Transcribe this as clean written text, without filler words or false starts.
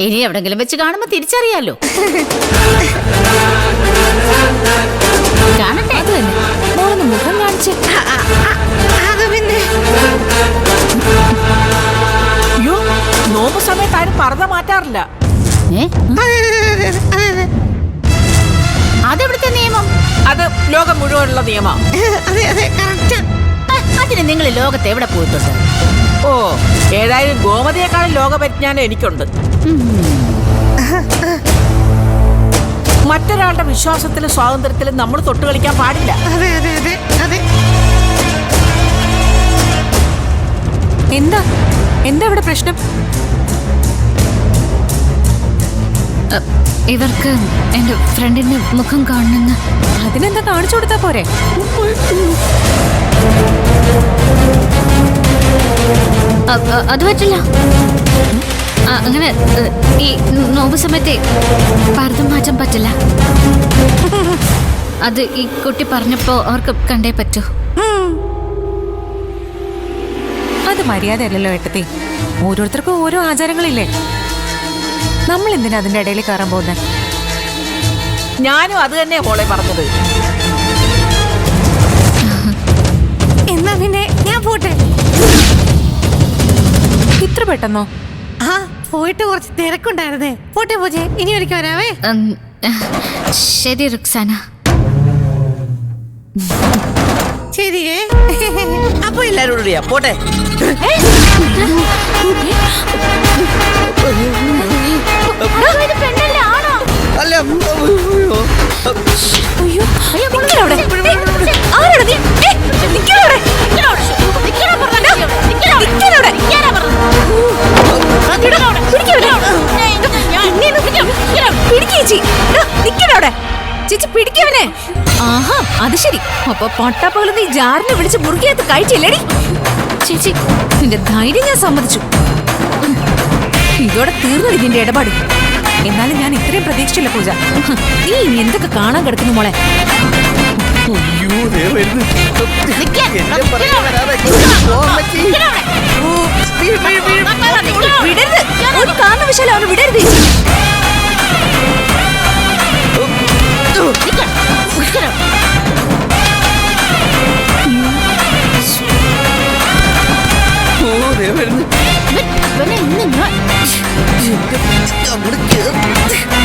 ഇനി എവിടെങ്കിലും വെച്ച് കാണുമ്പോ തിരിച്ചറിയാലോ. കാണട്ടെ. അത് തന്നെ മോളൊന്ന് മുഖം കാണിച്ച്. പിന്നെ അയ്യോ, നോമ്പ് സമയത്ത് ആരും പർദ്ദ മാറ്റാറില്ല. അതെവിടുത്തെ നിയമം? അത് ലോകം മുഴുവനുള്ള നിയമം. അതിന് നിങ്ങൾ ലോകത്ത് എവിടെ പോയിട്ടുണ്ട്? ഓ, ഏതായാലും ഗോമതിയെക്കാളും ലോകപരിജ്ഞാനം എനിക്കുണ്ട്. മറ്റൊരാളുടെ വിശ്വാസത്തിലും സ്വാതന്ത്ര്യത്തിലും നമ്മൾ തൊട്ടുകളിക്കാൻ പാടില്ല. എന്താ എന്താ ഇവിടെ പ്രശ്നം? ഇവർക്ക് എന്റെ ഫ്രണ്ടിന്റെ മുഖം കാണണമെന്ന്. അതിനെന്താ കാണിച്ചു കൊടുത്താ പോരെ? അത് പറ്റില്ല. അങ്ങനെ ഈ നോമ്പ് സമയത്തെ പർദ്ദ മാറ്റാൻ പറ്റില്ല. അത് ഈ കുട്ടി പറഞ്ഞപ്പോ അവർക്ക് കണ്ടേ പറ്റൂ. അത് മര്യാദയല്ലല്ലോ ഏട്ടത്തി. ഓരോരുത്തർക്കും ഓരോ ആചാരങ്ങളില്ലേ. നമ്മൾ എന്തിനാ അതിന്റെ ഇടയിൽ കയറാൻ പോകുന്നത്? ഞാനും അത് തന്നെ മോളെ പറഞ്ഞത്. എന്നാ പിന്നെ ഞാൻ പോട്ടെ. ഇത്ര പെട്ടെന്നോ? ആ, പോയിട്ട് കുറച്ച് തിരക്കുണ്ടായിരുന്നേ. പോട്ടെ പൂജെ, ഇനി ഒരിക്കൽ വരാവേ. ശരി റുക്സാന. ശരിയേ. അപ്പൊ എല്ലാരും പോട്ടെ. അല്ല, ചേച്ചി പിടിക്കവനെ. ആഹാ, അത് ശരി. അപ്പൊ പൊട്ടപ്പോലും നീ ജാറിനെ വിളിച്ച് മുറുകിയത് കഴിച്ചില്ലേടി? ചേച്ചി, നിന്റെ ധൈര്യം ഞാൻ സമ്മതിച്ചു. ഇതോടെ തീർന്നു ഇതിന്റെ ഇടപാട്. എന്നാലും ഞാൻ ഇത്രയും പ്രതീക്ഷിച്ചില്ല പൂജ. നീ ഇനി എന്തൊക്കെ കാണാൻ കിടക്കുന്നു മോളെ? വിടരുത്, ഒരു കാരണവശാലും അവന് വിടരുത്. അങ്ങോട്ട്